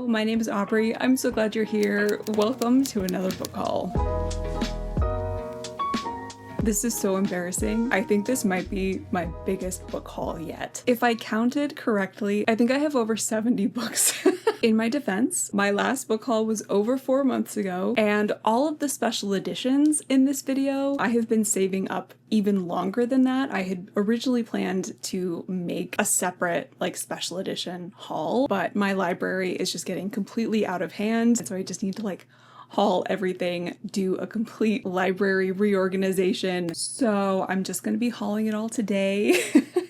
Hello, my name is Aubrey. I'm so glad you're here. Welcome to another book haul. This is so embarrassing. I think this might be my biggest book haul yet. If I counted correctly, I think I have over 70 books. In my defense, my last book haul was over 4 months ago, and all of the special editions in this video, I have been saving up even longer than that. I had originally planned to make a separate special edition haul, but my library is just getting completely out of hand, and so I just need to haul everything, do a complete library reorganization. So I'm just gonna be hauling it all today.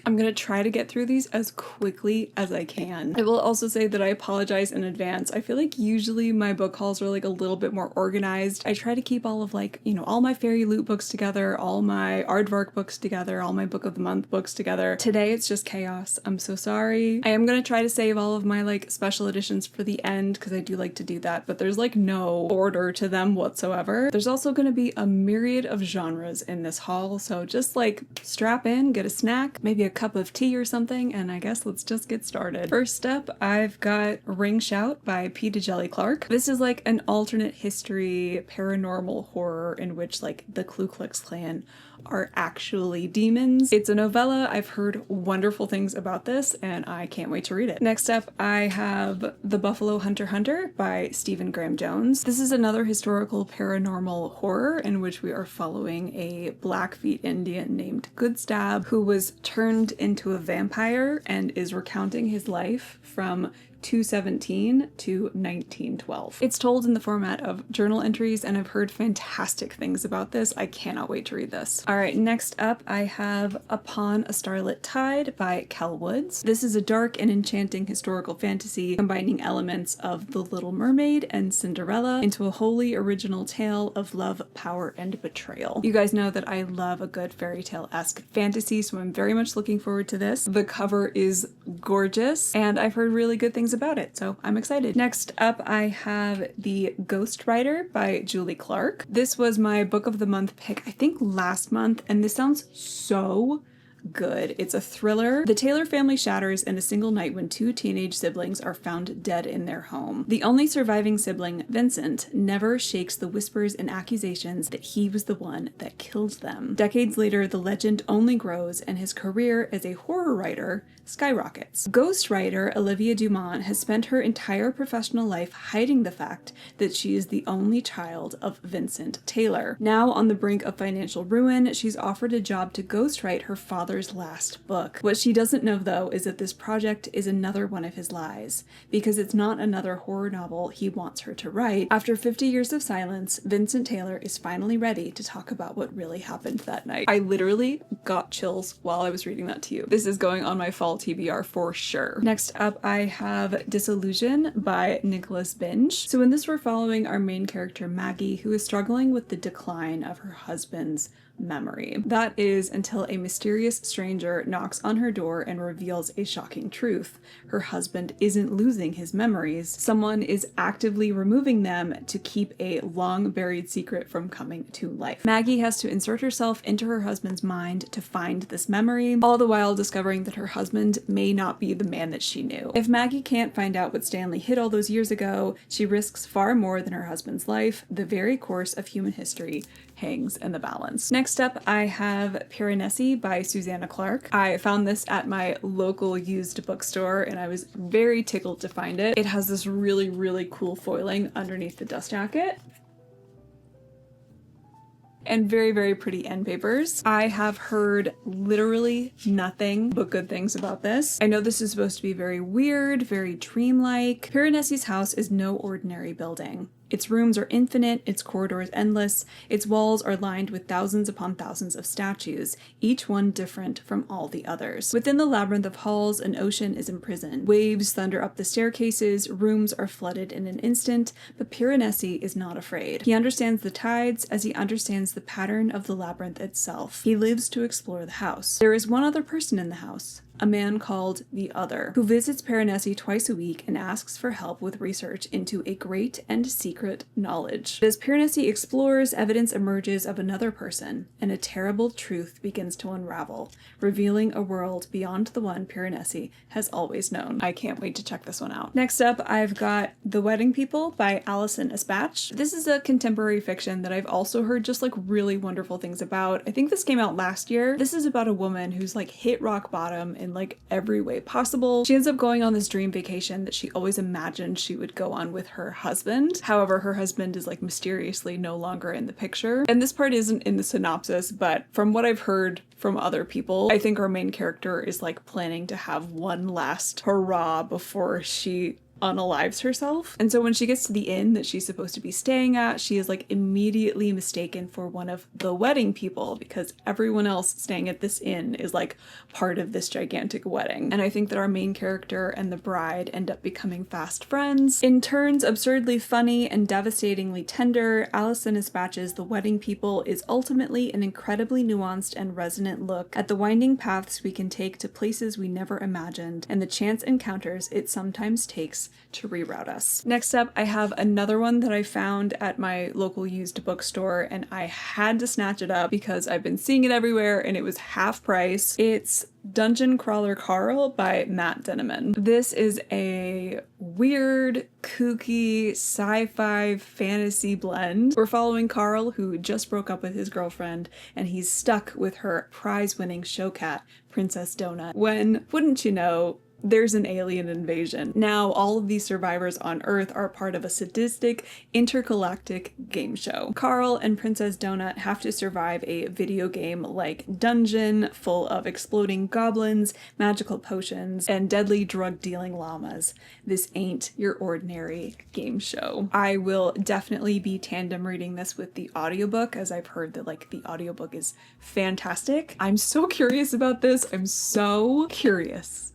I'm gonna try to get through these as quickly as I can. I will also say that I apologize in advance. I feel like usually my book hauls are a little bit more organized. I try to keep all of all my Fairy Loot books together, all my Aardvark books together, all my Book of the Month books together. Today it's just chaos. I'm so sorry. I am gonna try to save all of my special editions for the end because I do like to do that, but there's no order to them whatsoever. There's also gonna be a myriad of genres in this haul, so just strap in, get a snack, maybe a cup of tea or something, and I guess let's just get started. First up, I've got Ring Shout by P. Djeli Clark. This is an alternate history paranormal horror in which the Ku Klux Klan are actually demons. It's a novella. I've heard wonderful things about this and I can't wait to read it. Next up, I have The Buffalo Hunter Hunter by Stephen Graham Jones. This is another historical paranormal horror in which we are following a Blackfeet Indian named Goodstab who was turned into a vampire and is recounting his life from 217 to 1912. It's told in the format of journal entries and I've heard fantastic things about this. I cannot wait to read this. Alright, next up I have Upon a Starlit Tide by Kel Woods. This is a dark and enchanting historical fantasy combining elements of The Little Mermaid and Cinderella into a wholly original tale of love, power, and betrayal. You guys know that I love a good fairy tale-esque fantasy, so I'm very much looking forward to this. The cover is gorgeous and I've heard really good things about it, so I'm excited. Next up, I have The Ghostwriter by Julie Clark. This was my Book of the Month pick, I think last month, and this sounds so good. It's a thriller. The Taylor family shatters in a single night when two teenage siblings are found dead in their home. The only surviving sibling, Vincent, never shakes the whispers and accusations that he was the one that killed them. Decades later, the legend only grows and his career as a horror writer skyrockets. Ghostwriter Olivia Dumont has spent her entire professional life hiding the fact that she is the only child of Vincent Taylor. Now on the brink of financial ruin, she's offered a job to ghostwrite her father's last book. What she doesn't know, though, is that this project is another one of his lies, because it's not another horror novel he wants her to write. After 50 years of silence, Vincent Taylor is finally ready to talk about what really happened that night. I literally got chills while I was reading that to you. This is going on my fall TBR for sure. Next up, I have Disillusion by Nicholas Binge. So in this, we're following our main character Maggie, who is struggling with the decline of her husband's memory. That is until a mysterious stranger knocks on her door and reveals a shocking truth. Her husband isn't losing his memories. Someone is actively removing them to keep a long-buried secret from coming to life. Maggie has to insert herself into her husband's mind to find this memory, all the while discovering that her husband may not be the man that she knew. If Maggie can't find out what Stanley hid all those years ago, she risks far more than her husband's life. The very course of human history hangs in the balance. Next up, I have Piranesi by Susanna Clark. I found this at my local used bookstore and I was very tickled to find it. It has this really, really cool foiling underneath the dust jacket and very, very pretty end papers. I have heard literally nothing but good things about this. I know this is supposed to be very weird, very dreamlike. Piranesi's house is no ordinary building. Its rooms are infinite, its corridors endless, its walls are lined with thousands upon thousands of statues, each one different from all the others. Within the labyrinth of halls, an ocean is imprisoned. Waves thunder up the staircases, rooms are flooded in an instant, but Piranesi is not afraid. He understands the tides as he understands the pattern of the labyrinth itself. He lives to explore the house. There is one other person in the house, a man called the Other, who visits Piranesi twice a week and asks for help with research into a great and secret knowledge. As Piranesi explores, evidence emerges of another person, and a terrible truth begins to unravel, revealing a world beyond the one Piranesi has always known. I can't wait to check this one out. Next up, I've got The Wedding People by Allison Espach. This is a contemporary fiction that I've also heard just like really wonderful things about. I think this came out last year. This is about a woman who's like hit rock bottom in like every way possible. She ends up going on this dream vacation that she always imagined she would go on with her husband. However, her husband is like mysteriously no longer in the picture. And this part isn't in the synopsis, but from what I've heard from other people, I think our main character is like planning to have one last hurrah before she unalives herself. And so when she gets to the inn that she's supposed to be staying at, she is like immediately mistaken for one of the wedding people because everyone else staying at this inn is like part of this gigantic wedding. And I think that our main character and the bride end up becoming fast friends. In turns absurdly funny and devastatingly tender, Allison Espach's The Wedding People is ultimately an incredibly nuanced and resonant look at the winding paths we can take to places we never imagined and the chance encounters it sometimes takes to reroute us. Next up, I have another one that I found at my local used bookstore and I had to snatch it up because I've been seeing it everywhere and it was half price. It's Dungeon Crawler Carl by Matt Denneman. This is a weird, kooky, sci-fi fantasy blend. We're following Carl, who just broke up with his girlfriend, and he's stuck with her prize-winning show cat, Princess Donut, when, wouldn't you know, there's an alien invasion. Now, all of these survivors on Earth are part of a sadistic, intergalactic game show. Carl and Princess Donut have to survive a video game-like dungeon full of exploding goblins, magical potions, and deadly drug-dealing llamas. This ain't your ordinary game show. I will definitely be tandem reading this with the audiobook, as I've heard that like the audiobook is fantastic. I'm so curious about this. I'm so curious.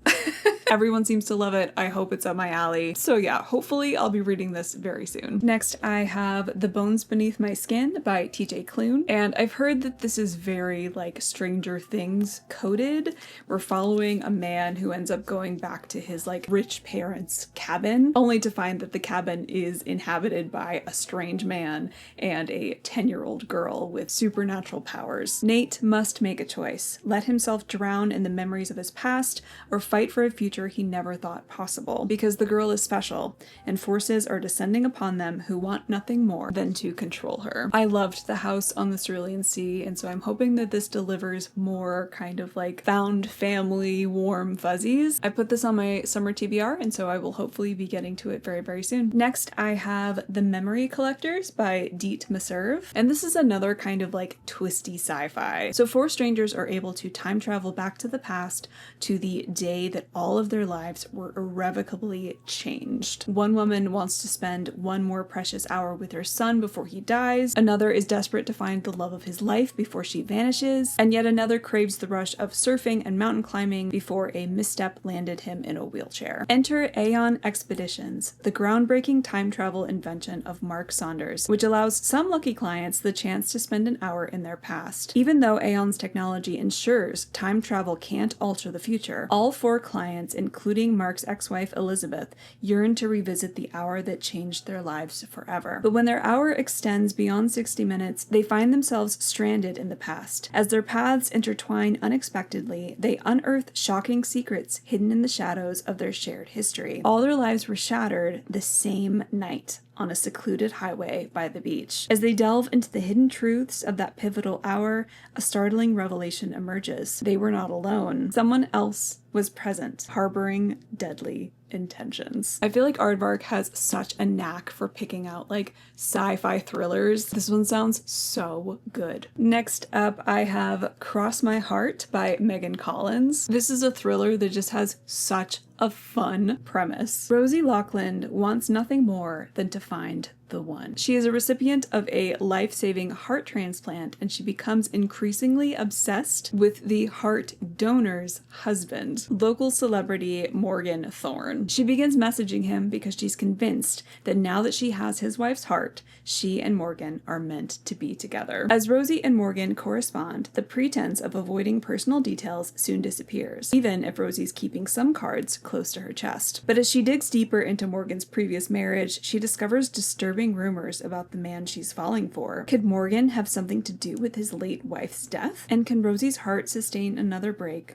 Everyone seems to love it. I hope it's up my alley. So yeah, hopefully I'll be reading this very soon. Next, I have The Bones Beneath My Skin by TJ Klune. And I've heard that this is very like Stranger Things coded. We're following a man who ends up going back to his like rich parents' cabin, only to find that the cabin is inhabited by a strange man and a 10-year-old girl with supernatural powers. Nate must make a choice. Let himself drown in the memories of his past or fight for a future he never thought possible, because the girl is special and forces are descending upon them who want nothing more than to control her. I loved The House on the Cerulean Sea, and so I'm hoping that this delivers more kind of like found family warm fuzzies. I put this on my summer TBR, and so I will hopefully be getting to it very, very soon. Next, I have The Memory Collectors by Deet Meserve, and this is another kind of like twisty sci-fi. So 4 strangers are able to time travel back to the past to the day that all of their lives were irrevocably changed. One woman wants to spend one more precious hour with her son before he dies, another is desperate to find the love of his life before she vanishes, and yet another craves the rush of surfing and mountain climbing before a misstep landed him in a wheelchair. Enter Aeon Expeditions, the groundbreaking time travel invention of Mark Saunders, which allows some lucky clients the chance to spend an hour in their past. Even though Aeon's technology ensures time travel can't alter the future, all 4 clients, including Mark's ex-wife Elizabeth, yearn to revisit the hour that changed their lives forever. But when their hour extends beyond 60 minutes, they find themselves stranded in the past. As their paths intertwine unexpectedly, they unearth shocking secrets hidden in the shadows of their shared history. All their lives were shattered the same night, on a secluded highway by the beach. As they delve into the hidden truths of that pivotal hour, a startling revelation emerges. They were not alone. Someone else was present, harboring deadly intentions. I feel like Aardvark has such a knack for picking out like sci-fi thrillers. This one sounds so good. Next up, I have Cross My Heart by Megan Collins. This is a thriller that just has such a fun premise. Rosie Loughlin wants nothing more than to find the one. She is a recipient of a life-saving heart transplant, and she becomes increasingly obsessed with the heart donor's husband, local celebrity Morgan Thorne. She begins messaging him because she's convinced that now that she has his wife's heart, she and Morgan are meant to be together. As Rosie and Morgan correspond, the pretense of avoiding personal details soon disappears, even if Rosie's keeping some cards close to her chest. But as she digs deeper into Morgan's previous marriage, she discovers disturbing rumors about the man she's falling for. Could Morgan have something to do with his late wife's death? And can Rosie's heart sustain another break?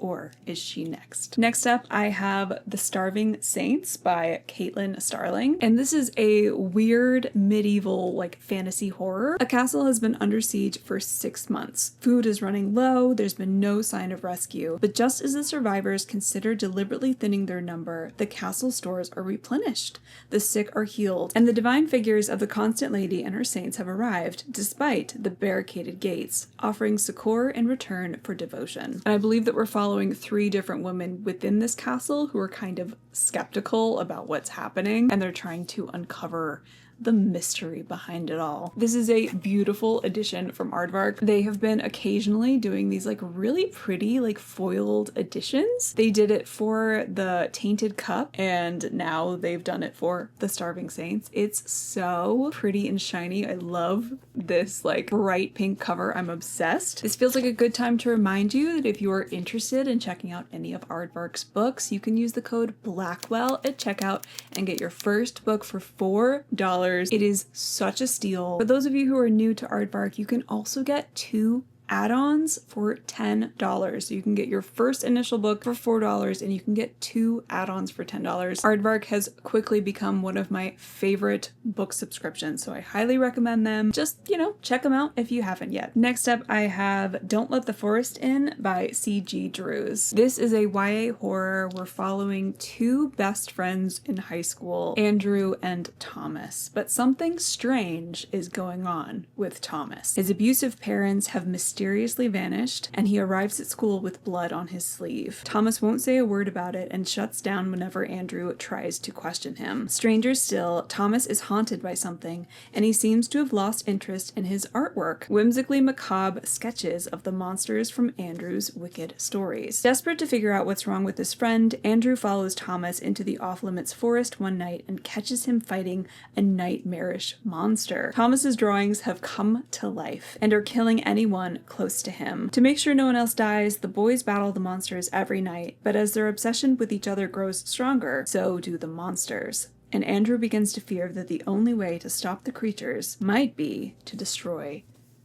or is she next? Next up, I have The Starving Saints by Caitlin Starling. And this is a weird medieval fantasy horror. A castle has been under siege for 6 months. Food is running low, there's been no sign of rescue. But just as the survivors consider deliberately thinning their number, the castle stores are replenished. The sick are healed, and the divine figures of the Constant Lady and her saints have arrived, despite the barricaded gates, offering succor in return for devotion. And I believe that we're following 3 different women within this castle who are kind of skeptical about what's happening, and they're trying to uncover the mystery behind it all. This is a beautiful edition from Aardvark. They have been occasionally doing these really pretty foiled editions. They did it for the Tainted Cup, and now they've done it for the Starving Saints. It's so pretty and shiny. I love this bright pink cover. I'm obsessed. This feels like a good time to remind you that if you are interested in checking out any of Aardvark's books, you can use the code Blackwell at checkout and get your first book for $4. It is such a steal. For those of you who are new to Aardvark, you can also get 2 add-ons for $10. So you can get your first initial book for $4 and you can get 2 add-ons for $10. Aardvark has quickly become one of my favorite book subscriptions, so I highly recommend them. Just, check them out if you haven't yet. Next up, I have Don't Let the Forest In by C.G. Drews. This is a YA horror. We're following 2 best friends in high school, Andrew and Thomas. But something strange is going on with Thomas. His abusive parents have mysteriously vanished, and he arrives at school with blood on his sleeve. Thomas won't say a word about it and shuts down whenever Andrew tries to question him. Stranger still, Thomas is haunted by something, and he seems to have lost interest in his artwork, whimsically macabre sketches of the monsters from Andrew's wicked stories. Desperate to figure out what's wrong with his friend, Andrew follows Thomas into the off-limits forest one night and catches him fighting a nightmarish monster. Thomas's drawings have come to life and are killing anyone close to him. To make sure no one else dies, the boys battle the monsters every night, but as their obsession with each other grows stronger, so do the monsters. And Andrew begins to fear that the only way to stop the creatures might be to destroy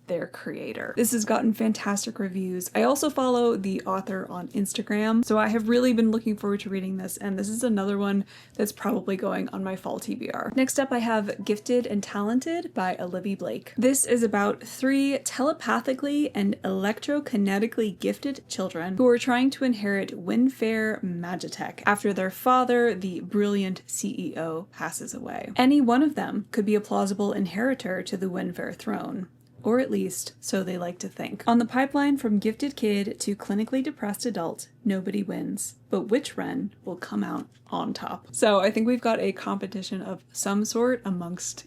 their creator. This has gotten fantastic reviews. I also follow the author on Instagram, so I have really been looking forward to reading this, and this is another one that's probably going on my fall TBR. Next up, I have Gifted and Talented by Olivia Blake. This is about 3 telepathically and electrokinetically gifted children who are trying to inherit Windfair Magitech after their father, the brilliant CEO, passes away. Any one of them could be a plausible inheritor to the Windfair throne. Or at least, so they like to think. On the pipeline from gifted kid to clinically depressed adult, nobody wins. But which Wren will come out on top? So I think we've got a competition of some sort amongst,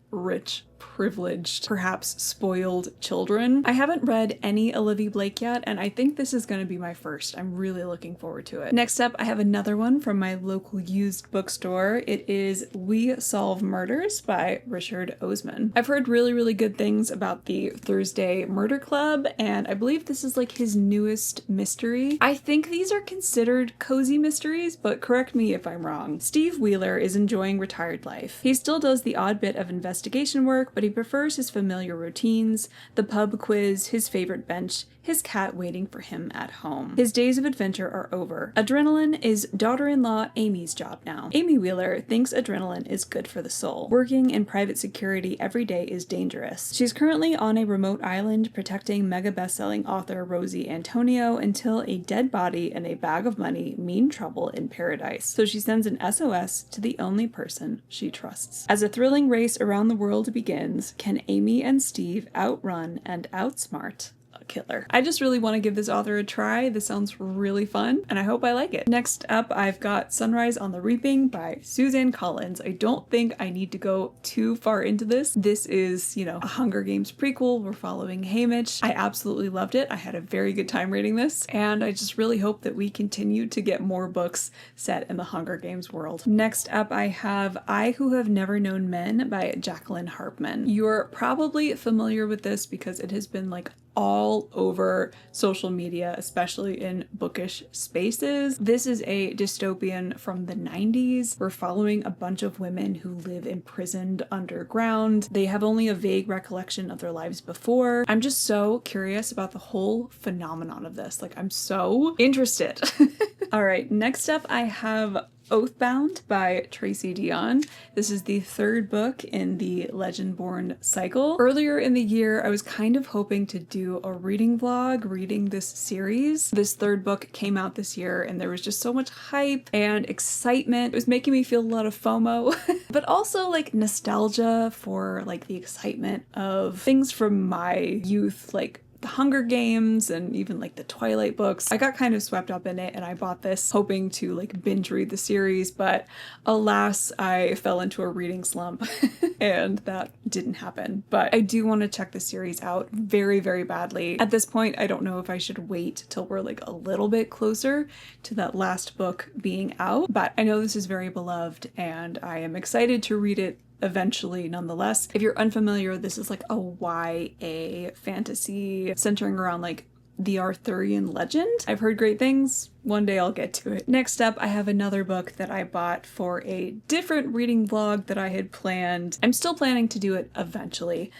rich, privileged, perhaps spoiled children. I haven't read any Olivia Blake yet, and I think this is going to be my first. I'm really looking forward to it. Next up, I have another one from my local used bookstore. It is We Solve Murders by Richard Osman. I've heard really, really good things about the Thursday Murder Club, and I believe this is his newest mystery. I think these are considered cozy mysteries, but correct me if I'm wrong. Steve Wheeler is enjoying retired life. He still does the odd bit of investigation work, but he prefers his familiar routines, the pub quiz, his favorite bench, his cat waiting for him at home. His days of adventure are over. Adrenaline is daughter-in-law Amy's job now. Amy Wheeler thinks adrenaline is good for the soul. Working in private security every day is dangerous. She's currently on a remote island protecting mega best-selling author Rosie Antonio until a dead body and a bag of money mean trouble in paradise. So she sends an SOS to the only person she trusts. As a thrilling race around the world begins, can Amy and Steve outrun and outsmart killer? I just really want to give this author a try. This sounds really fun, and I hope I like it. Next up, I've got Sunrise on the Reaping by Suzanne Collins. I don't think I need to go too far into this. This is, a Hunger Games prequel. We're following Haymitch. I absolutely loved it. I had a very good time reading this, and I just really hope that we continue to get more books set in the Hunger Games world. Next up, I have I Who Have Never Known Men by Jacqueline Harpman. You're probably familiar with this because it has been all over social media, especially in bookish spaces. This is a dystopian from the 90s. We're following a bunch of women who live imprisoned underground. They have only a vague recollection of their lives before. I'm just so curious about the whole phenomenon of this. Like, I'm so interested. All right, next up I have Oathbound by Tracy Deonn. This is the third book in the Legendborn cycle. Earlier in the year, I was kind of hoping to do a reading vlog reading this series. This third book came out this year and there was just so much hype and excitement. It was making me feel a lot of FOMO, but also like nostalgia for like the excitement of things from my youth, like the Hunger Games and even like the Twilight books. I got kind of swept up in it and I bought this hoping to like binge read the series, but alas, I fell into a reading slump and that didn't happen. But I do want to check the series out very, very badly. At this point, I don't know if I should wait till we're like a little bit closer to that last book being out, but I know this is very beloved and I am excited to read it eventually nonetheless. If you're unfamiliar, this is like a YA fantasy centering around like the Arthurian legend. I've heard great things. One day I'll get to it. Next up, I have another book that I bought for a different reading vlog that I had planned. I'm still planning to do it eventually.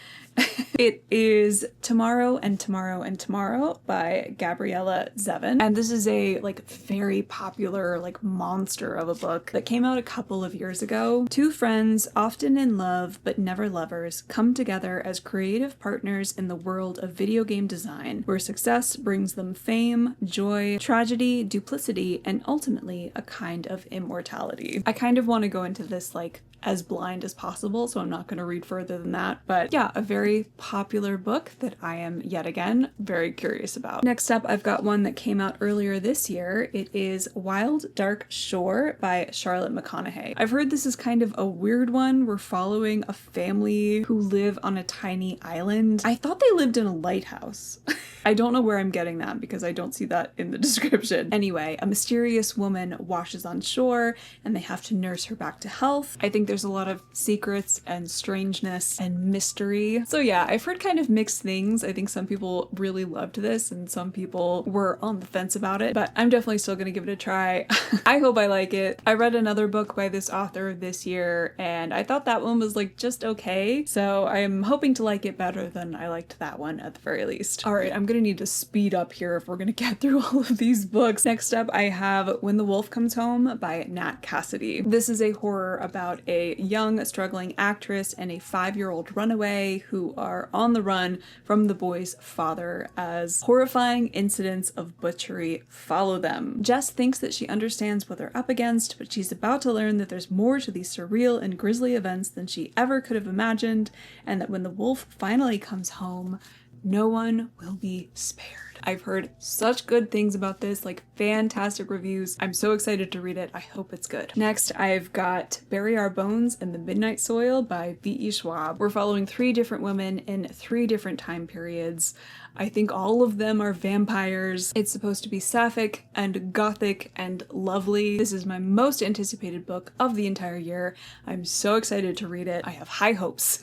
It is Tomorrow and Tomorrow and Tomorrow by Gabriella Zevin. And this is a like very popular like monster of a book that came out a couple of years ago. Two friends, often in love but never lovers, come together as creative partners in the world of video game design, where success brings them fame, joy, tragedy, duplicity, and ultimately a kind of immortality. I kind of want to go into this like as blind as possible, so I'm not going to read further than that. But yeah, a very popular book that I am yet again very curious about. Next up, I've got one that came out earlier this year. It is Wild Dark Shore by Charlotte McConaughey. I've heard this is kind of a weird one. We're following a family who live on a tiny island. I thought they lived in a lighthouse. I don't know where I'm getting that because I don't see that in the description. Anyway, a mysterious woman washes on shore and they have to nurse her back to health. I think there's a lot of secrets and strangeness and mystery. So yeah, I've heard kind of mixed things. I think some people really loved this and some people were on the fence about it, but I'm definitely still gonna give it a try. I hope I like it. I read another book by this author this year and I thought that one was like just okay. So I'm hoping to like it better than I liked that one at the very least. All right, I'm gonna need to speed up here if we're gonna get through all of these books. Next up, I have When the Wolf Comes Home by Nat Cassidy. This is a horror about a young struggling actress and a 5-year-old runaway who are on the run from the boy's father as horrifying incidents of butchery follow them. Jess thinks that she understands what they're up against, but she's about to learn that there's more to these surreal and grisly events than she ever could have imagined, and that when the wolf finally comes home, no one will be spared. I've heard such good things about this, like fantastic reviews. I'm so excited to read it. I hope it's good. Next, I've got Bury Our Bones in the Midnight Soil by V.E. Schwab. We're following 3 different women in 3 different time periods. I think all of them are vampires. It's supposed to be sapphic and gothic and lovely. This is my most anticipated book of the entire year. I'm so excited to read it. I have high hopes.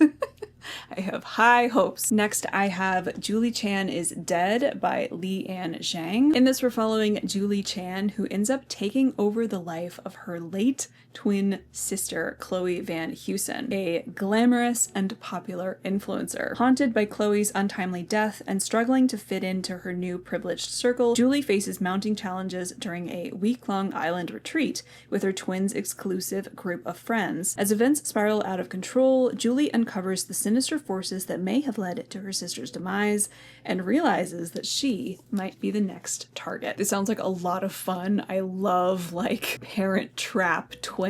I have high hopes. Next, I have Julie Chan is Dead by Li An Zhang. In this, we're following Julie Chan, who ends up taking over the life of her late twin sister, Chloe Van Heusen, a glamorous and popular influencer. Haunted by Chloe's untimely death and struggling to fit into her new privileged circle, Julie faces mounting challenges during a week-long island retreat with her twins' exclusive group of friends. As events spiral out of control, Julie uncovers the sinister forces that may have led to her sister's demise and realizes that she might be the next target. This sounds like a lot of fun. I love like Parent Trap twins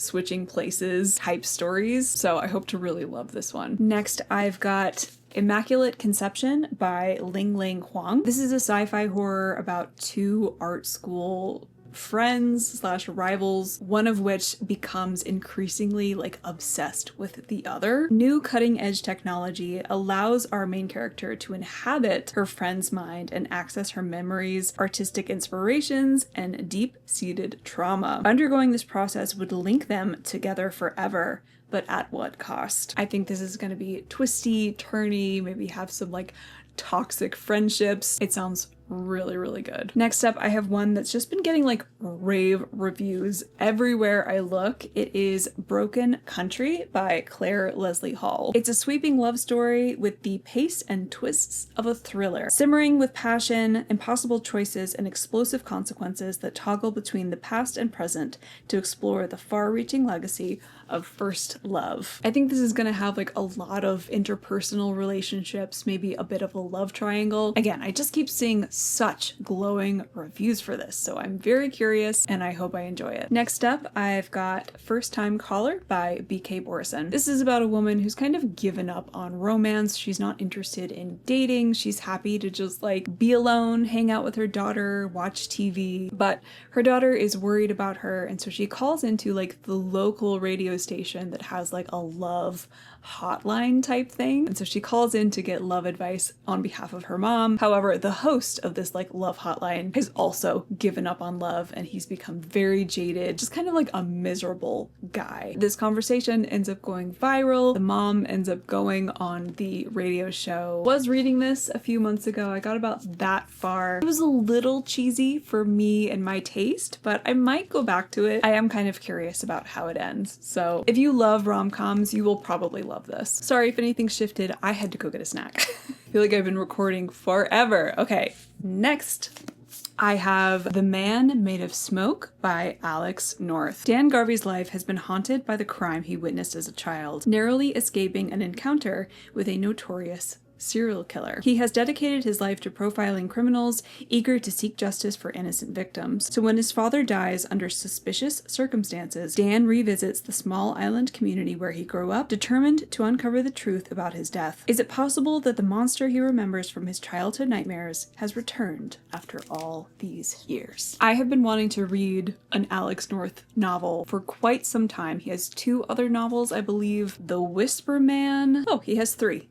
switching places type stories, so I hope to really love this one. Next, I've got Immaculate Conception by Ling Ling Huang. This is a sci-fi horror about 2 art school friends / rivals, one of which becomes increasingly like obsessed with the other. New cutting edge technology allows our main character to inhabit her friend's mind and access her memories, artistic inspirations, and deep-seated trauma. Undergoing this process would link them together forever, but at what cost? I think this is going to be twisty, turny, maybe have some like toxic friendships. It sounds really, really good. Next up, I have one that's just been getting like rave reviews everywhere I look. It is Broken Country by Claire Leslie Hall. It's a sweeping love story with the pace and twists of a thriller, simmering with passion, impossible choices, and explosive consequences that toggle between the past and present to explore the far-reaching legacy of first love. I think this is gonna have like a lot of interpersonal relationships, maybe a bit of a love triangle. Again, I just keep seeing such glowing reviews for this, so I'm very curious and I hope I enjoy it. Next up, I've got First Time Caller by B.K. Borson. This is about a woman who's kind of given up on romance. She's not interested in dating. She's happy to just like be alone, hang out with her daughter, watch TV, but her daughter is worried about her, and so she calls into like the local radio station that has like a love hotline type thing. And so she calls in to get love advice on behalf of her mom. However, the host of this like love hotline has also given up on love and he's become very jaded, just kind of like a miserable guy. This conversation ends up going viral. The mom ends up going on the radio show. Was reading this a few months ago. I got about that far. It was a little cheesy for me and my taste, but I might go back to it. I am kind of curious about how it ends. So if you love rom-coms, you will probably love this. Sorry if anything shifted. I had to go get a snack. I feel like I've been recording forever. Okay, next I have The Man Made of Smoke by Alex North. Dan Garvey's life has been haunted by the crime he witnessed as a child, narrowly escaping an encounter with a notorious serial killer. He has dedicated his life to profiling criminals, eager to seek justice for innocent victims. So when his father dies under suspicious circumstances, Dan revisits the small island community where he grew up, determined to uncover the truth about his death. Is it possible that the monster he remembers from his childhood nightmares has returned after all these years? I have been wanting to read an Alex North novel for quite some time. He has 2 other novels, I believe. The Whisper Man. Oh, he has 3.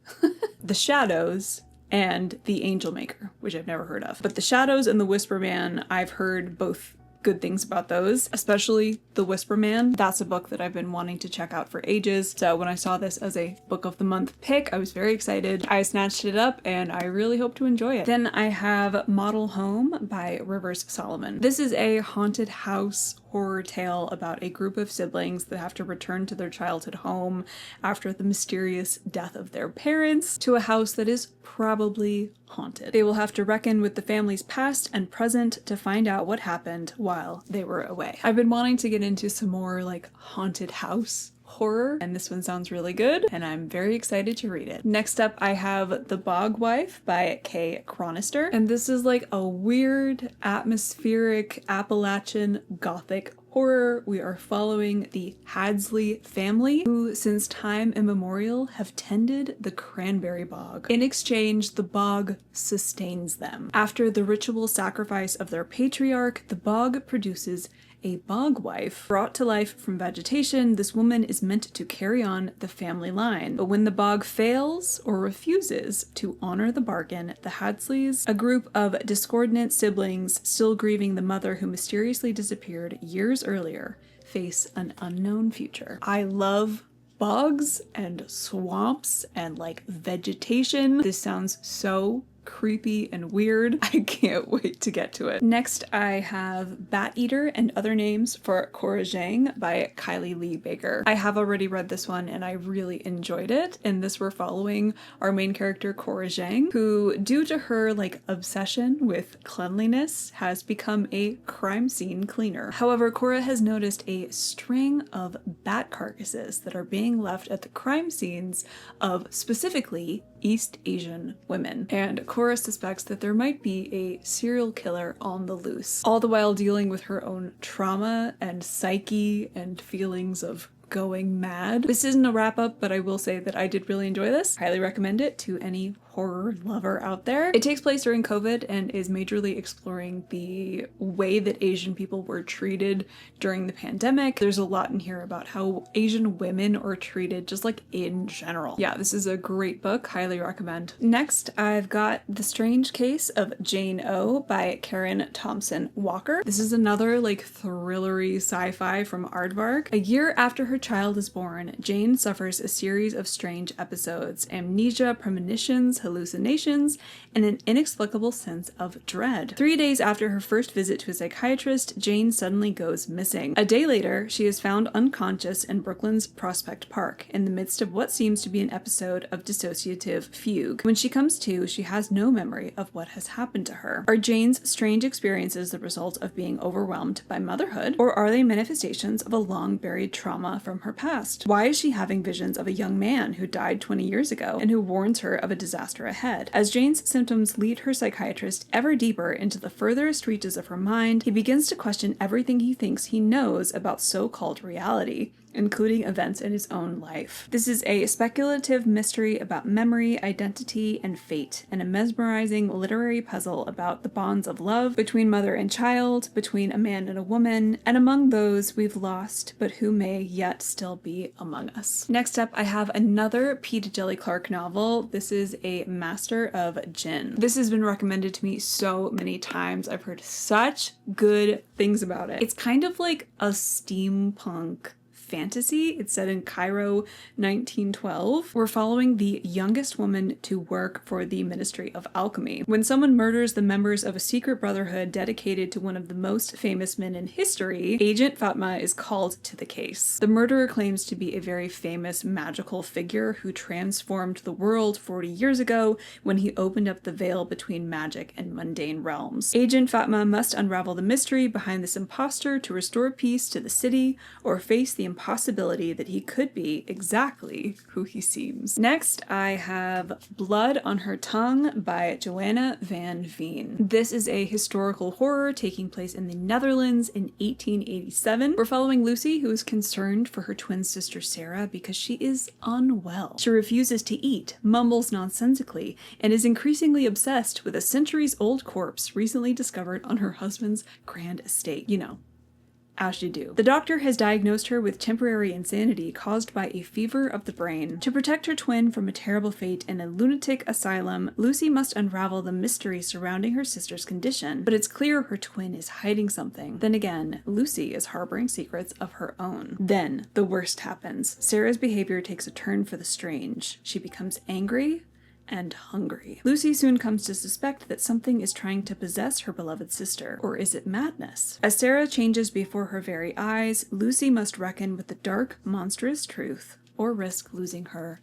The Shadows and The Angel Maker, which I've never heard of. But The Shadows and The Whisper Man, I've heard both good things about those, especially The Whisper Man. That's a book that I've been wanting to check out for ages. So when I saw this as a book of the month pick, I was very excited. I snatched it up and I really hope to enjoy it. Then I have Model Home by Rivers Solomon. This is a haunted house horror tale about a group of siblings that have to return to their childhood home after the mysterious death of their parents to a house that is probably haunted. They will have to reckon with the family's past and present to find out what happened while they were away. I've been wanting to get into some more like haunted house horror, and this one sounds really good, and I'm very excited to read it. Next up, I have The Bog Wife by Kay Chronister, and this is like a weird, atmospheric, Appalachian gothic horror. We are following the Hadsley family, who since time immemorial have tended the cranberry bog. In exchange, the bog sustains them. After the ritual sacrifice of their patriarch, the bog produces a bog wife. Brought to life from vegetation, this woman is meant to carry on the family line. But when the bog fails or refuses to honor the bargain, the Hadsleys, a group of discordant siblings still grieving the mother who mysteriously disappeared years earlier, face an unknown future. I love bogs and swamps and like vegetation. This sounds so creepy and weird. I can't wait to get to it. Next, I have Bat Eater and Other Names for Cora Zhang by Kylie Lee Baker. I have already read this one and I really enjoyed it. In this, we're following our main character, Cora Zhang, who, due to her like obsession with cleanliness, has become a crime scene cleaner. However, Cora has noticed a string of bat carcasses that are being left at the crime scenes of specifically East Asian women, and Cora suspects that there might be a serial killer on the loose, all the while dealing with her own trauma and psyche and feelings of going mad. This isn't a wrap-up, but I will say that I did really enjoy this. Highly recommend it to any horror lover out there. It takes place during COVID and is majorly exploring the way that Asian people were treated during the pandemic. There's a lot in here about how Asian women are treated just like in general. Yeah, this is a great book. Highly recommend. Next, I've got The Strange Case of Jane O by Karen Thompson Walker. This is another like thrillery sci-fi from Aardvark. A year after her child is born, Jane suffers a series of strange episodes. Amnesia, premonitions, hallucinations, and an inexplicable sense of dread. 3 days after her first visit to a psychiatrist, Jane suddenly goes missing. A day later, she is found unconscious in Brooklyn's Prospect Park, in the midst of what seems to be an episode of dissociative fugue. When she comes to, she has no memory of what has happened to her. Are Jane's strange experiences the result of being overwhelmed by motherhood, or are they manifestations of a long-buried trauma from her past? Why is she having visions of a young man who died 20 years ago and who warns her of a disaster ahead? As Jane's symptoms lead her psychiatrist ever deeper into the furthest reaches of her mind, he begins to question everything he thinks he knows about so-called reality, including events in his own life. This is a speculative mystery about memory, identity, and fate, and a mesmerizing literary puzzle about the bonds of love between mother and child, between a man and a woman, and among those we've lost, but who may yet still be among us. Next up, I have another Pete Jelly Clark novel. This is A Master of Gin. This has been recommended to me so many times. I've heard such good things about it. It's kind of like a steampunk fantasy. It's set in Cairo, 1912. We're following the youngest woman to work for the Ministry of Alchemy. When someone murders the members of a secret brotherhood dedicated to one of the most famous men in history, Agent Fatma is called to the case. The murderer claims to be a very famous magical figure who transformed the world 40 years ago when he opened up the veil between magic and mundane realms. Agent Fatma must unravel the mystery behind this imposter to restore peace to the city or face the impossibility that he could be exactly who he seems. Next, I have Blood on Her Tongue by Joanna van Veen. This is a historical horror taking place in the Netherlands in 1887. We're following Lucy, who is concerned for her twin sister Sarah because she is unwell. She refuses to eat, mumbles nonsensically, and is increasingly obsessed with a centuries-old corpse recently discovered on her husband's grand estate. You know, as you do. The doctor has diagnosed her with temporary insanity caused by a fever of the brain. To protect her twin from a terrible fate in a lunatic asylum, Lucy must unravel the mystery surrounding her sister's condition, but it's clear her twin is hiding something. Then again, Lucy is harboring secrets of her own. Then, the worst happens. Sarah's behavior takes a turn for the strange. She becomes angry and hungry. Lucy soon comes to suspect that something is trying to possess her beloved sister, or is it madness? As Sarah changes before her very eyes, Lucy must reckon with the dark, monstrous truth, or risk losing her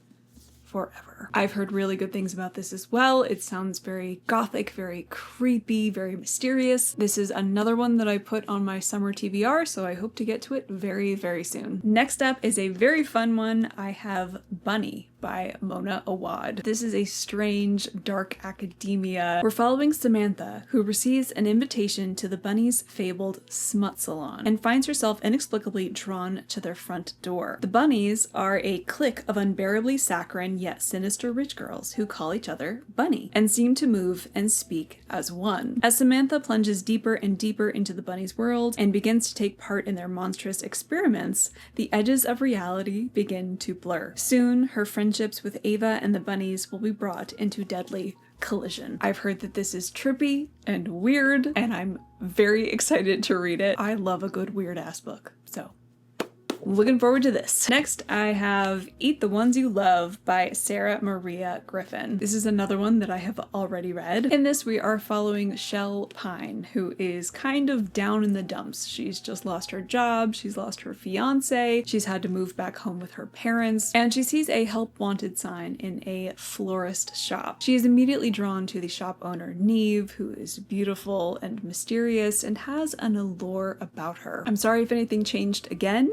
forever. I've heard really good things about this as well. It sounds very gothic, very creepy, very mysterious. This is another one that I put on my summer TBR, so I hope to get to it very, very soon. Next up is a very fun one. I have Bunny by Mona Awad. This is a strange, dark academia. We're following Samantha, who receives an invitation to the Bunny's fabled smut salon and finds herself inexplicably drawn to their front door. The Bunnies are a clique of unbearably saccharine yet sinister rich girls who call each other Bunny and seem to move and speak as one. As Samantha plunges deeper and deeper into the Bunnies' world and begins to take part in their monstrous experiments, the edges of reality begin to blur. Soon, her friendships with Ava and the Bunnies will be brought into deadly collision. I've heard that this is trippy and weird, and I'm very excited to read it. I love a good weird-ass book, so looking forward to this. Next, I have Eat the Ones You Love by Sarah Maria Griffin. This is another one that I have already read. In this, we are following Shell Pine, who is kind of down in the dumps. She's just lost her job, she's lost her fiance, she's had to move back home with her parents, and she sees a help wanted sign in a florist shop. She is immediately drawn to the shop owner, Neve, who is beautiful and mysterious and has an allure about her. I'm sorry if anything changed again.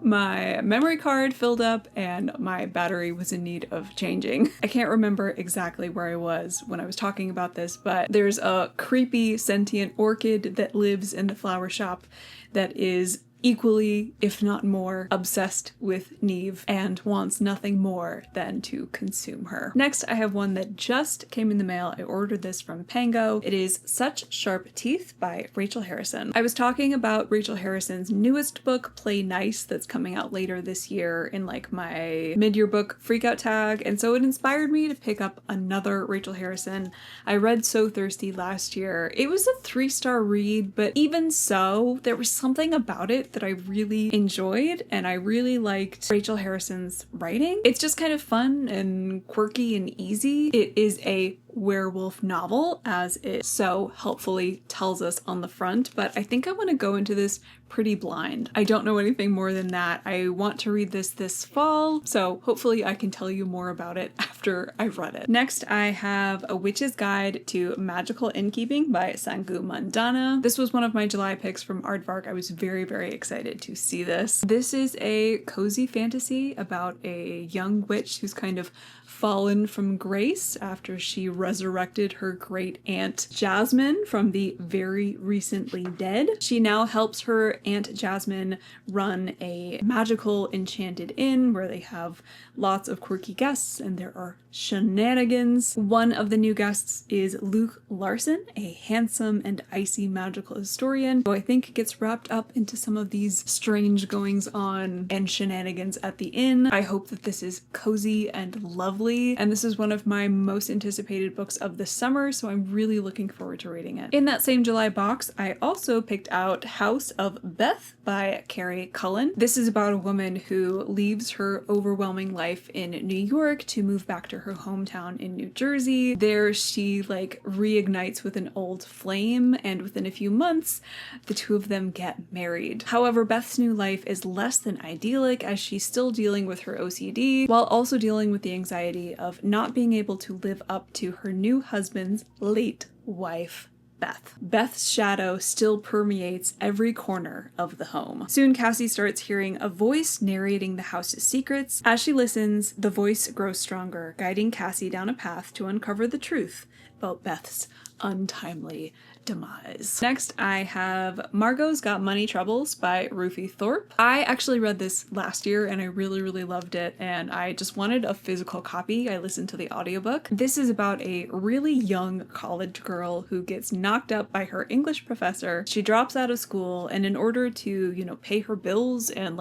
My memory card filled up and my battery was in need of changing. I can't remember exactly where I was when I was talking about this, but there's a creepy sentient orchid that lives in the flower shop that is equally, if not more, obsessed with Neve and wants nothing more than to consume her. Next, I have one that just came in the mail. I ordered this from Pango. It is Such Sharp Teeth by Rachel Harrison. I was talking about Rachel Harrison's newest book, Play Nice, that's coming out later this year in like my mid-year book freakout tag, and so it inspired me to pick up another Rachel Harrison. I read So Thirsty last year. It was a 3-star read, but even so, there was something about it life that I really enjoyed, and I really liked Rachel Harrison's writing. It's just kind of fun and quirky and easy. It is a werewolf novel, as it so helpfully tells us on the front, but I think I want to go into this pretty blind. I don't know anything more than that. I want to read this fall, so hopefully I can tell you more about it after I've read it. Next, I have A Witch's Guide to Magical Innkeeping by Sangu Mandana. This was one of my July picks from Aardvark. I was very, very excited to see this. This is a cozy fantasy about a young witch who's kind of fallen from grace after she resurrected her great aunt Jasmine from the very recently dead. She now helps her Aunt Jasmine run a magical enchanted inn where they have lots of quirky guests and there are shenanigans. One of the new guests is Luke Larson, a handsome and icy magical historian who I think gets wrapped up into some of these strange goings on and shenanigans at the inn. I hope that this is cozy and lovely, and this is one of my most anticipated books of the summer, so I'm really looking forward to reading it. In that same July box, I also picked out House of Beth by Carrie Cullen. This is about a woman who leaves her overwhelming life in New York to move back to her hometown in New Jersey. There she reignites with an old flame, and within a few months the two of them get married. However, Beth's new life is less than idyllic as she's still dealing with her OCD while also dealing with the anxiety of not being able to live up to her new husband's late wife, Beth. Beth's shadow still permeates every corner of the home. Soon Cassie starts hearing a voice narrating the house's secrets. As she listens, the voice grows stronger, guiding Cassie down a path to uncover the truth about Beth's untimely demise. Next, I have Margot's Got Money Troubles by Ruthie Thorpe. I actually read this last year and I really, really loved it, and I just wanted a physical copy. I listened to the audiobook. This is about a really young college girl who gets knocked up by her English professor. She drops out of school, and in order to, pay her bills and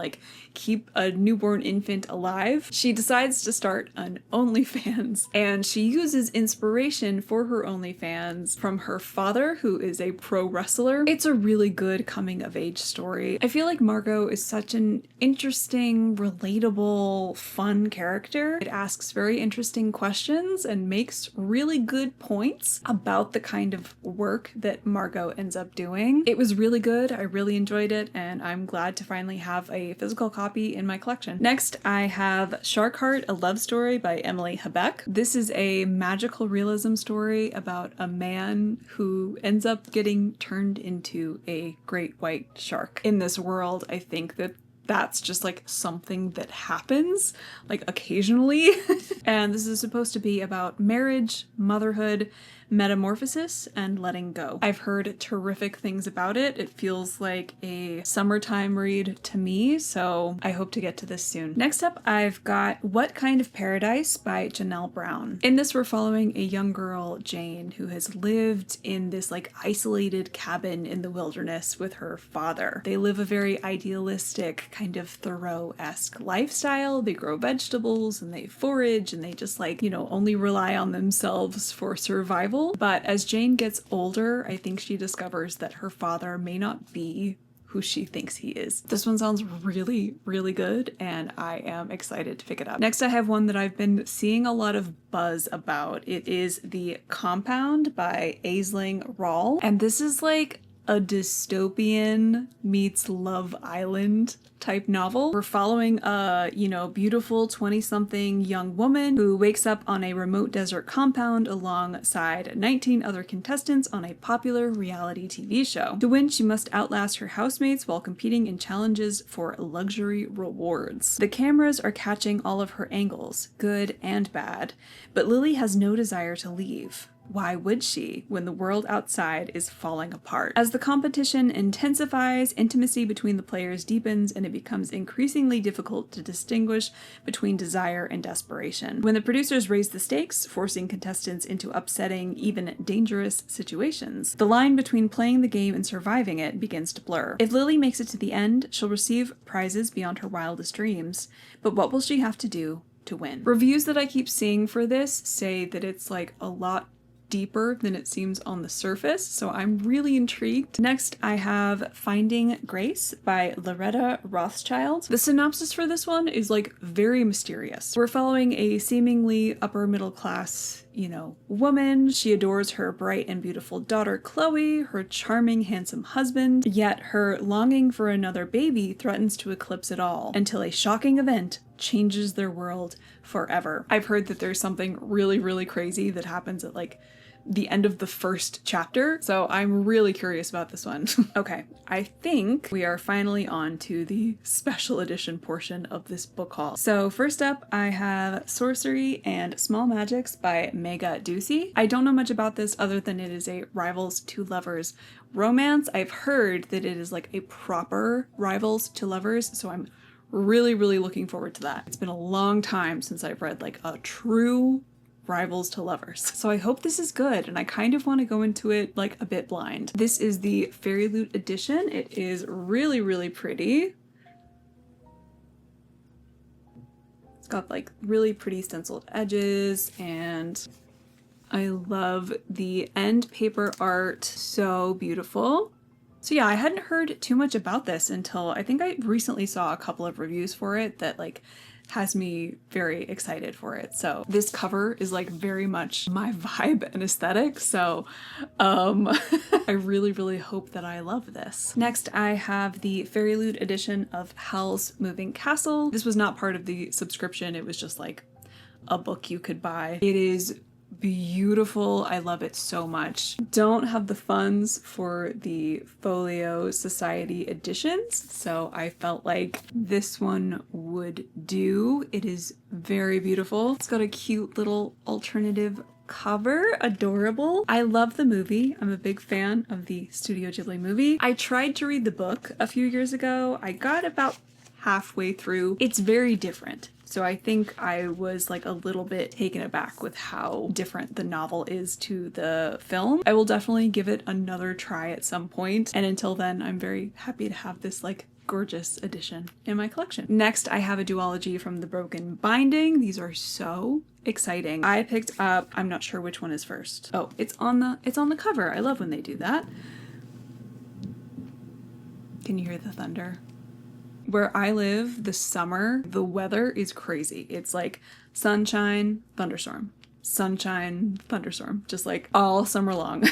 keep a newborn infant alive, she decides to start an OnlyFans, and she uses inspiration for her OnlyFans from her father, who is a pro wrestler. It's a really good coming of age story. I feel like Margot is such an interesting, relatable, fun character. It asks very interesting questions and makes really good points about the kind of work that Margot ends up doing. It was really good. I really enjoyed it, and I'm glad to finally have a physical copy in my collection. Next, I have Shark Heart, A Love Story by Emily Habeck. This is a magical realism story about a man who ends up getting turned into a great white shark. In this world, I think that that's just something that happens occasionally. And this is supposed to be about marriage, motherhood, metamorphosis, and letting go. I've heard terrific things about it. It feels like a summertime read to me, so I hope to get to this soon. Next up, I've got What Kind of Paradise by Janelle Brown. In this, we're following a young girl, Jane, who has lived in this isolated cabin in the wilderness with her father. They live a very idealistic, kind of Thoreau-esque lifestyle. They grow vegetables and they forage and they just only rely on themselves for survival. But as Jane gets older, I think she discovers that her father may not be who she thinks he is. This one sounds really, really good, and I am excited to pick it up. Next, I have one that I've been seeing a lot of buzz about. It is The Compound by Aisling Rawl, and this is a dystopian meets Love Island type novel. We're following a, beautiful 20-something young woman who wakes up on a remote desert compound alongside 19 other contestants on a popular reality TV show. To win, she must outlast her housemates while competing in challenges for luxury rewards. The cameras are catching all of her angles, good and bad, but Lily has no desire to leave. Why would she, when the world outside is falling apart? As the competition intensifies, intimacy between the players deepens, and it becomes increasingly difficult to distinguish between desire and desperation. When the producers raise the stakes, forcing contestants into upsetting, even dangerous situations, the line between playing the game and surviving it begins to blur. If Lily makes it to the end, she'll receive prizes beyond her wildest dreams, but what will she have to do to win? Reviews that I keep seeing for this say that it's a lot deeper than it seems on the surface, so I'm really intrigued. Next, I have Finding Grace by Loretta Rothschild. The synopsis for this one is like very mysterious. We're following a seemingly upper middle class, woman. She adores her bright and beautiful daughter Chloe, her charming, handsome husband, yet her longing for another baby threatens to eclipse it all until a shocking event changes their world forever. I've heard that there's something really, really crazy that happens at like the end of the first chapter, so I'm really curious about this one. Okay, I think we are finally on to the special edition portion of this book haul. So first up, I have Sorcery and Small Magics by Mega Ducey. I don't know much about this other than it is a rivals to lovers romance. I've heard that it is like a proper rivals to lovers, so I'm really, really looking forward to that. It's been a long time since I've read like a true rivals to lovers. So I hope this is good, and I kind of want to go into it like a bit blind. This is the Fairy Loot edition. It is really, really pretty. It's got like really pretty stenciled edges, and I love the end paper art. So beautiful. So yeah, I hadn't heard too much about this until I think I recently saw a couple of reviews for it that like has me very excited for it. So this cover is like very much my vibe and aesthetic. So I really, really hope that I love this. Next, I have the Fairy Loot edition of Howl's Moving Castle. This was not part of the subscription. It was just like a book you could buy. It is beautiful. I love it so much. Don't have the funds for the Folio Society editions, so I felt like this one would do. It is very beautiful. It's got a cute little alternative cover. Adorable. I love the movie. I'm a big fan of the Studio Ghibli movie. I tried to read the book a few years ago. I got about halfway through. It's very different. So I think I was like a little bit taken aback with how different the novel is to the film. I will definitely give it another try at some point. And until then, I'm very happy to have this like gorgeous edition in my collection. Next, I have a duology from the Broken Binding. These are so exciting. I picked up, I'm not sure which one is first. Oh, it's on the cover. I love when they do that. Can you hear the thunder? Where I live, the summer, the weather is crazy. It's like sunshine, thunderstorm, sunshine, thunderstorm, just like all summer long.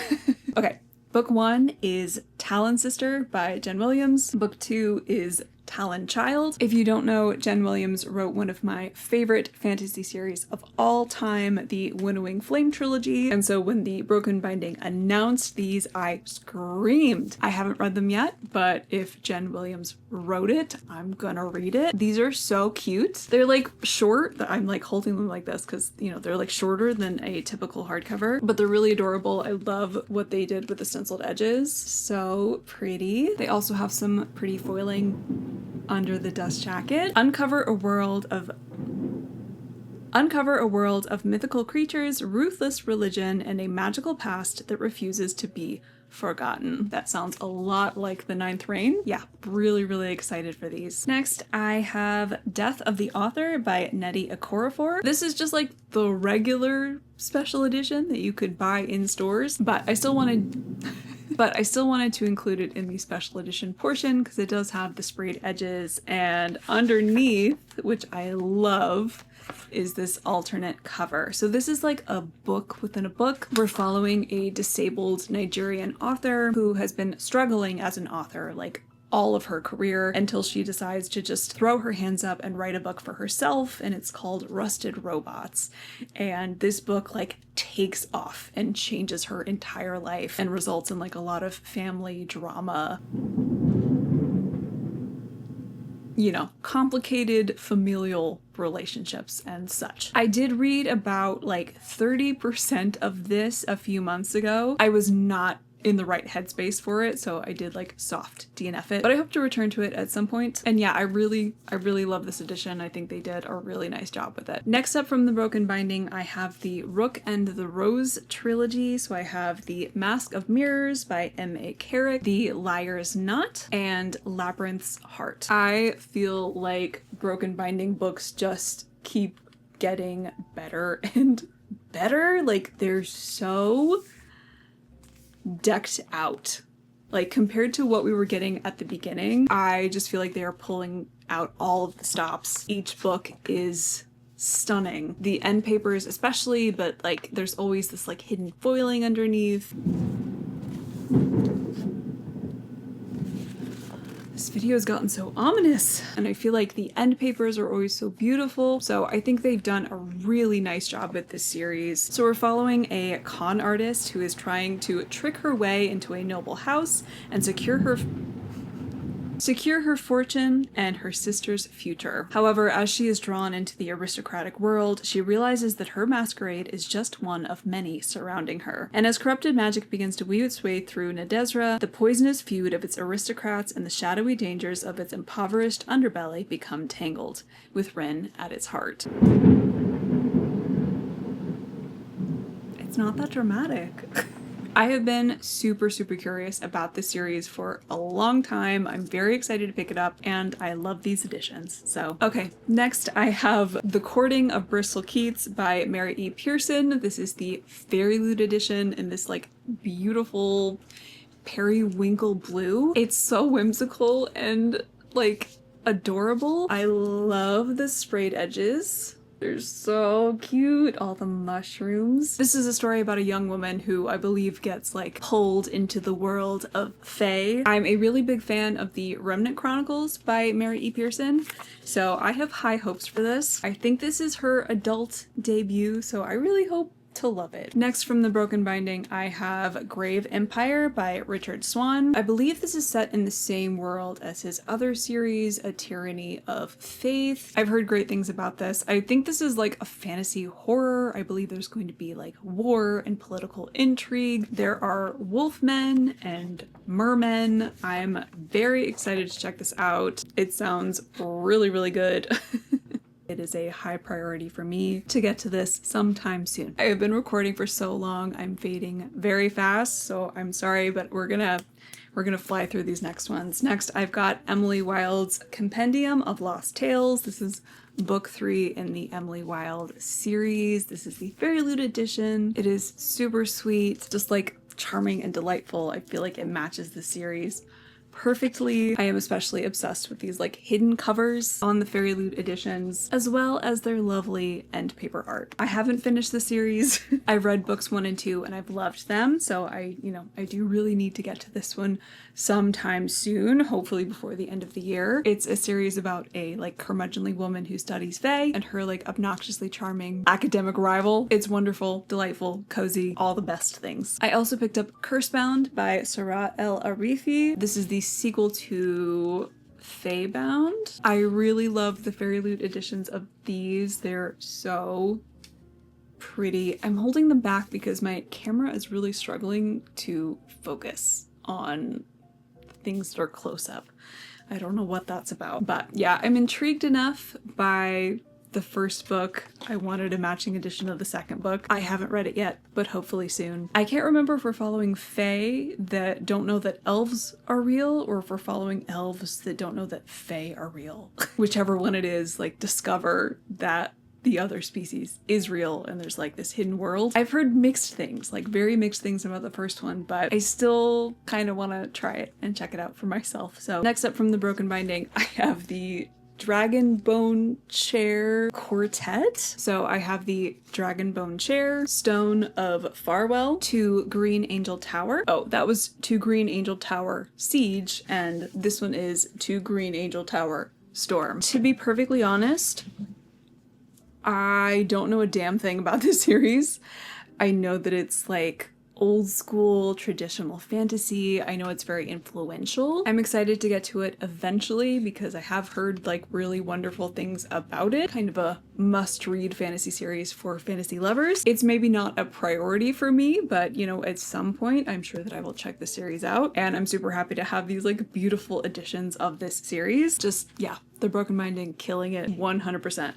Okay, book 1 is Talon Sister by Jen Williams. Book 2 is Talon Child. If you don't know, Jen Williams wrote one of my favorite fantasy series of all time, the Winnowing Flame trilogy. And so when the Broken Binding announced these, I screamed. I haven't read them yet, but if Jen Williams wrote it, I'm gonna read it. These are so cute. They're like short. I'm like holding them like this because, they're like shorter than a typical hardcover, but they're really adorable. I love what they did with the stenciled edges. So pretty. They also have some pretty foiling under the dust jacket. Uncover a world of mythical creatures, ruthless religion, and a magical past that refuses to be forgotten. That sounds a lot like The Ninth Reign. Yeah, really, really excited for these. Next, I have Death of the Author by Nnedi Okorafor. This is just like the regular special edition that you could buy in stores, but I still wanted to include it in the special edition portion because it does have the sprayed edges, and underneath, which I love, is this alternate cover. So this is like a book within a book. We're following a disabled Nigerian author who has been struggling as an author like all of her career until she decides to just throw her hands up and write a book for herself, and it's called Rusted Robots. And this book like takes off and changes her entire life and results in like a lot of family drama, complicated familial relationships and such. I did read about like 30% of this a few months ago. I was not in the right headspace for it, so I did like soft DNF it, but I hope to return to it at some point. And yeah, I really love this edition. I think they did a really nice job with it. Next up from the Broken Binding, I have the Rook and the Rose trilogy. So I have the Mask of Mirrors by M.A. Carrick, the Liar's Knot, and Labyrinth's Heart. I feel like Broken Binding books just keep getting better and better. Like, they're so decked out. Like, compared to what we were getting at the beginning, I just feel like they are pulling out all of the stops. Each book is stunning. The end papers especially, but like there's always this like hidden foiling underneath. This video has gotten so ominous, and I feel like the end papers are always so beautiful, so I think they've done a really nice job with this series. So we're following a con artist who is trying to trick her way into a noble house and secure her fortune and her sister's future. However, as she is drawn into the aristocratic world, she realizes that her masquerade is just one of many surrounding her. And as corrupted magic begins to weave its way through Nadezra, the poisonous feud of its aristocrats and the shadowy dangers of its impoverished underbelly become tangled, with Rin at its heart. It's not that dramatic. I have been super curious about this series for a long time. I'm very excited to pick it up, and I love these editions. So, okay, next I have The Courting of Bristol Keats by Mary E. Pearson. This is the Fairy Loot edition in this like beautiful periwinkle blue. It's so whimsical and like adorable. I love the sprayed edges. They're so cute, all the mushrooms. This is a story about a young woman who I believe gets like pulled into the world of Fae. I'm a really big fan of the Remnant Chronicles by Mary E. Pearson, so I have high hopes for this. I think this is her adult debut, so I really hope to love it. Next from the Broken Binding, I have Grave Empire by Richard Swan. I believe this is set in the same world as his other series, A Tyranny of Faith. I've heard great things about this. I think this is like a fantasy horror. I believe there's going to be like war and political intrigue. There are wolfmen and mermen. I'm very excited to check this out. It sounds really good. It is a high priority for me to get to this sometime soon. I have been recording for so long, I'm fading very fast, so I'm sorry, but we're gonna fly through these next ones. Next, I've got Emily Wilde's Compendium of Lost Tales. This is book 3 in the Emily Wilde series. This is the Fairy Loot edition. It is super sweet, just like charming and delightful. I feel like it matches the series perfectly. I am especially obsessed with these like hidden covers on the Fairy Loot editions, as well as their lovely end paper art. I haven't finished the series. I've read books 1 and 2 and I've loved them, so I do really need to get to this one sometime soon, hopefully before the end of the year. It's a series about a like curmudgeonly woman who studies Fae and her like obnoxiously charming academic rival. It's wonderful, delightful, cozy, all the best things. I also picked up Cursebound by Sarat El Arifi. This is the sequel to Faebound. I really love the Fairy Loot editions of these. They're so pretty. I'm holding them back because my camera is really struggling to focus on things that are close up. I don't know what that's about, but yeah, I'm intrigued enough by the first book. I wanted a matching edition of the second book. I haven't read it yet, but hopefully soon. I can't remember if we're following Fae that don't know that elves are real, or if we're following elves that don't know that Fae are real. Whichever one it is, like discover that the other species is real and there's like this hidden world. I've heard mixed things, like very mixed things about the first one, but I still kind of want to try it and check it out for myself. So next up from the Broken Binding, I have the Dragon Bone Chair Quartet. So I have the Dragon Bone Chair, Stone of Farwell, to Green Angel Tower. Oh, that was to Green Angel Tower Siege, and this one is to Green Angel Tower Storm. To be perfectly honest, I don't know a damn thing about this series. I know that it's like old school traditional fantasy. I know it's very influential. I'm excited to get to it eventually because I have heard like really wonderful things about it. Kind of a must-read fantasy series for fantasy lovers. It's maybe not a priority for me, but you know, at some point I'm sure that I will check the series out, and I'm super happy to have these like beautiful editions of this series. Just yeah, the Broken Binding killing it 100%.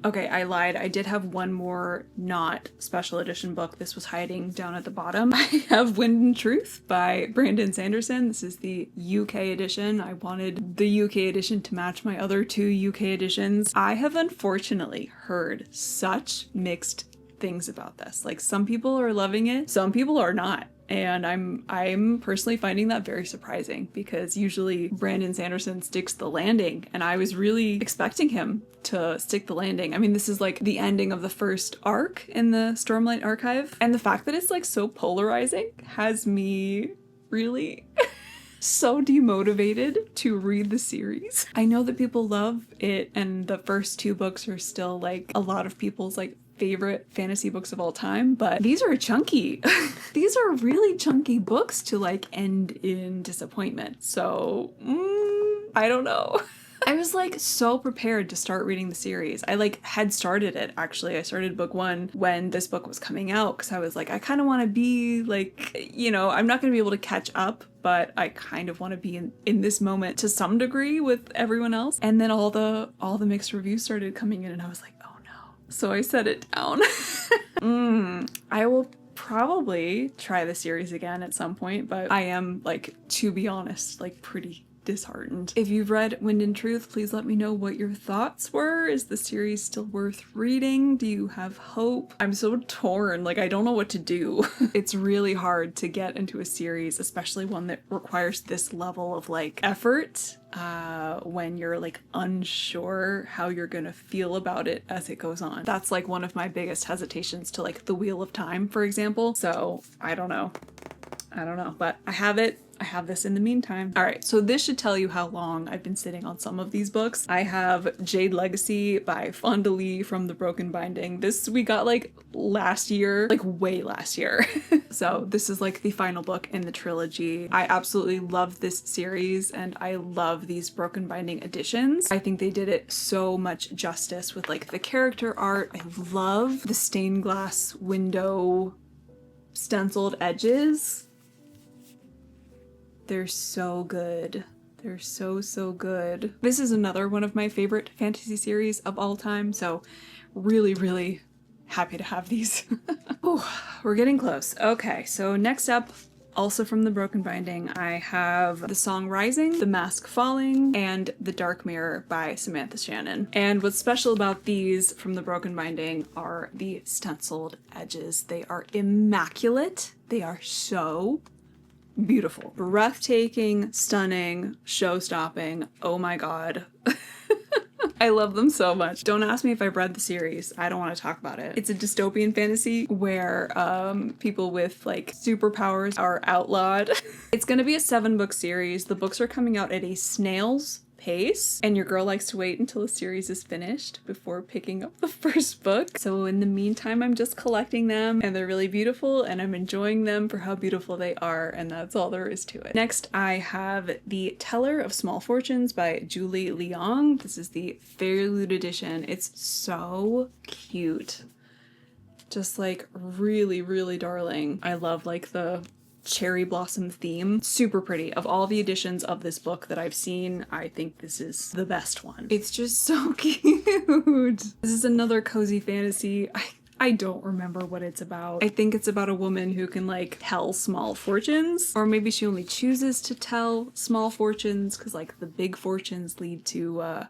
Okay, I lied. I did have one more not special edition book. This was hiding down at the bottom. I have Wind and Truth by Brandon Sanderson. This is the UK edition. I wanted the UK edition to match my other 2 UK editions. I have unfortunately heard such mixed things about this. Like, some people are loving it, some people are not. And I'm personally finding that very surprising, because usually Brandon Sanderson sticks the landing, and I was really expecting him to stick the landing. I mean, this is like the ending of the first arc in the Stormlight Archive, and the fact that it's like so polarizing has me really so demotivated to read the series. I know that people love it, and the first 2 books are still like a lot of people's like favorite fantasy books of all time, but these are chunky. These are really chunky books to like end in disappointment. So I don't know. I was like so prepared to start reading the series. I like had started it, actually. I started book 1 when this book was coming out, because I was like, I kind of want to be like, you know, I'm not going to be able to catch up, but I kind of want to be in this moment to some degree with everyone else. And then all the mixed reviews started coming in, and I was like, oh no. So I set it down. I will probably try the series again at some point, but I am, like, to be honest, like pretty disheartened. If you've read Wind and Truth, please let me know what your thoughts were. Is the series still worth reading? Do you have hope? I'm so torn, like I don't know what to do. It's really hard to get into a series, especially one that requires this level of like effort, when you're like unsure how you're gonna feel about it as it goes on. That's like one of my biggest hesitations to like The Wheel of Time, for example. So I don't know, but I have it. I have this in the meantime. All right, so this should tell you how long I've been sitting on some of these books. I have Jade Legacy by Fonda Lee from the Broken Binding. This we got like last year, like way last year. So this is like the final book in the trilogy. I absolutely love this series, and I love these Broken Binding editions. I think they did it so much justice with like the character art. I love the stained glass window stenciled edges. They're so good. They're so good. This is another one of my favorite fantasy series of all time, so really happy to have these. Ooh, we're getting close. Okay, so next up, also from the Broken Binding, I have The Song Rising, The Mask Falling, and The Dark Mirror by Samantha Shannon. And what's special about these from the Broken Binding are the stenciled edges. They are immaculate. They are so beautiful, breathtaking, stunning, show-stopping. Oh my god. I love them so much. Don't ask me if I've read the series. I don't want to talk about it. It's a dystopian fantasy where people with like superpowers are outlawed. It's gonna be a 7-book series. The books are coming out at a snail's pace, and your girl likes to wait until the series is finished before picking up the first book. So in the meantime, I'm just collecting them, and they're really beautiful, and I'm enjoying them for how beautiful they are, and that's all there is to it. Next, I have The Teller of Small Fortunes by Julie Leong. This is the Fairy Loot edition. It's so cute. Just like really darling. I love like the cherry blossom theme. Super pretty. Of all the editions of this book that I've seen, I think this is the best one. It's just so cute. This is another cozy fantasy. I don't remember what it's about. I think it's about a woman who can like tell small fortunes, or maybe she only chooses to tell small fortunes because like the big fortunes lead to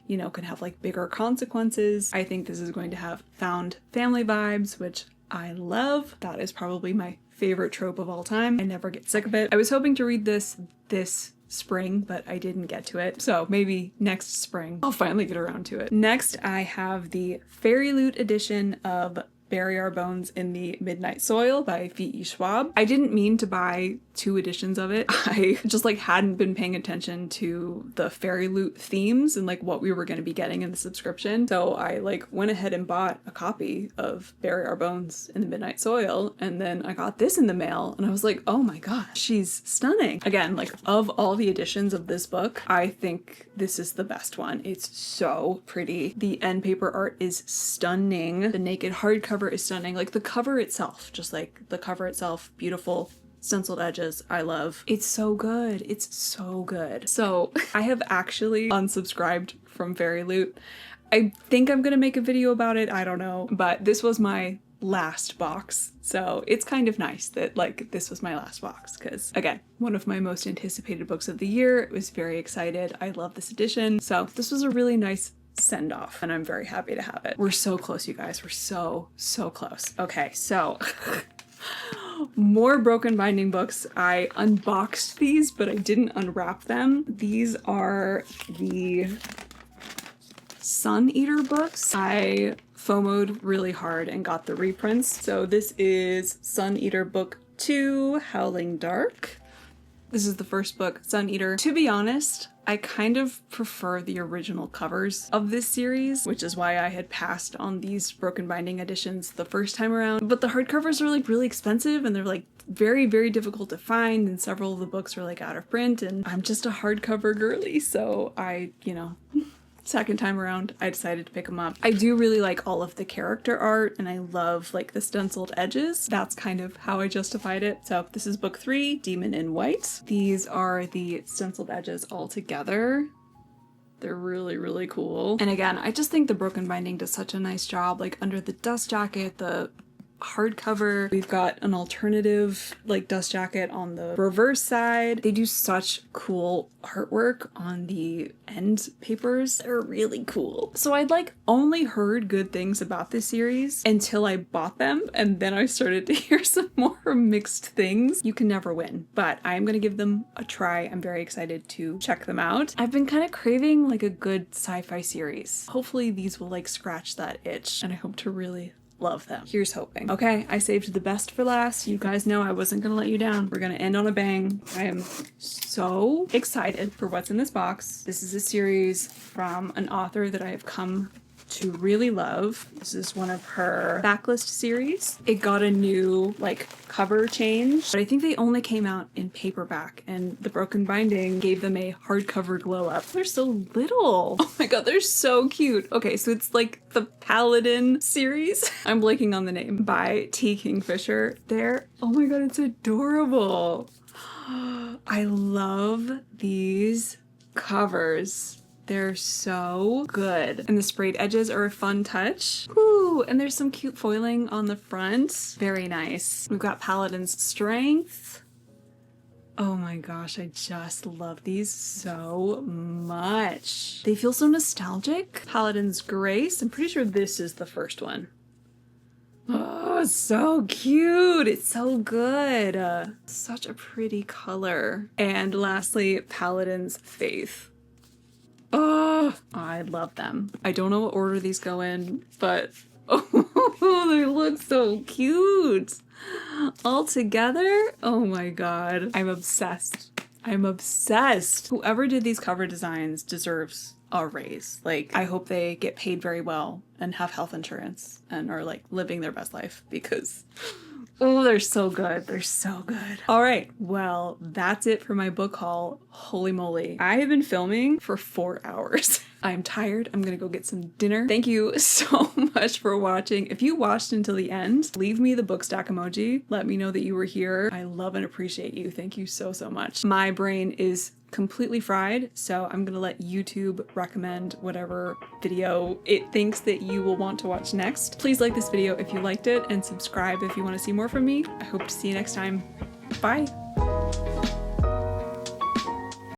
you know, can have like bigger consequences. I think this is going to have found family vibes, which I love. That is probably my favorite trope of all time. I never get sick of it. I was hoping to read this spring, but I didn't get to it. So maybe next spring I'll finally get around to it. Next, I have the Fairy Loot edition of Bury Our Bones in the Midnight Soil by V.E. Schwab. I didn't mean to buy 2 editions of it. I just like hadn't been paying attention to the Fairy Loot themes and like what we were going to be getting in the subscription. So I like went ahead and bought a copy of Bury Our Bones in the Midnight Soil, and then I got this in the mail and I was like, oh my gosh, she's stunning. Again, like of all the editions of this book, I think this is the best one. It's so pretty. The end paper art is stunning. The naked hardcover is stunning. Like the cover itself, just like the cover itself, beautiful. Stenciled edges, I love. It's so good. It's so good. So I have actually unsubscribed from Fairy Loot. I think I'm gonna make a video about it, I don't know, but this was my last box. So it's kind of nice that like this was my last box because again, one of my most anticipated books of the year. I was very excited. I love this edition. So this was a really nice send off, and I'm very happy to have it. We're so close, you guys. We're so close. Okay, so more broken binding books. I unboxed these, but I didn't unwrap them. These are the Sun Eater books. I FOMO'd really hard and got the reprints. So this is Sun Eater book 2, Howling Dark. This is the first book, Sun Eater. To be honest, I kind of prefer the original covers of this series, which is why I had passed on these broken binding editions the first time around. But the hardcovers are like really expensive and they're like very difficult to find, and several of the books are like out of print, and I'm just a hardcover girly, so I, second time around, I decided to pick them up. I do really like all of the character art, and I love like the stenciled edges. That's kind of how I justified it. So this is book 3, Demon in White. These are the stenciled edges all together. They're really cool. And again, I just think the broken binding does such a nice job, like under the dust jacket, the hardcover. We've got an alternative like dust jacket on the reverse side. They do such cool artwork on the end papers. They're really cool. So I'd like only heard good things about this series until I bought them, and then I started to hear some more mixed things. You can never win, but I'm gonna give them a try. I'm very excited to check them out. I've been kind of craving like a good sci-fi series. Hopefully these will like scratch that itch, and I hope to really love them. Here's hoping. Okay, I saved the best for last. You guys know I wasn't gonna let you down. We're gonna end on a bang. I am so excited for what's in this box. This is a series from an author that I have come to really love. This is one of her backlist series. It got a new like cover change, but I think they only came out in paperback, and the broken binding gave them a hardcover glow up. They're so little. Oh my god, they're so cute. Okay, so it's like the Paladin series. I'm blanking on the name, by T. Kingfisher. Oh my god, it's adorable. I love these covers. They're so good. And the sprayed edges are a fun touch. Woo! And there's some cute foiling on the front. Very nice. We've got Paladin's Strength. Oh my gosh, I just love these so much. They feel so nostalgic. Paladin's Grace. I'm pretty sure this is the first one. Oh, so cute. It's so good. Such a pretty color. And lastly, Paladin's Faith. Oh, I love them. I don't know what order these go in, but oh, they look so cute. All together? Oh my god. I'm obsessed. I'm obsessed. Whoever did these cover designs deserves a raise. Like, I hope they get paid very well and have health insurance and are like living their best life, because oh, they're so good. They're so good. All right. Well, that's it for my book haul. Holy moly. I have been filming for 4 hours. I'm tired. I'm gonna go get some dinner. Thank you so much for watching. If you watched until the end, leave me the book stack emoji. Let me know that you were here. I love and appreciate you. Thank you so much. My brain is completely fried, so I'm gonna let YouTube recommend whatever video it thinks that you will want to watch next. Please like this video if you liked it, and subscribe if you want to see more from me. I hope to see you next time. Bye!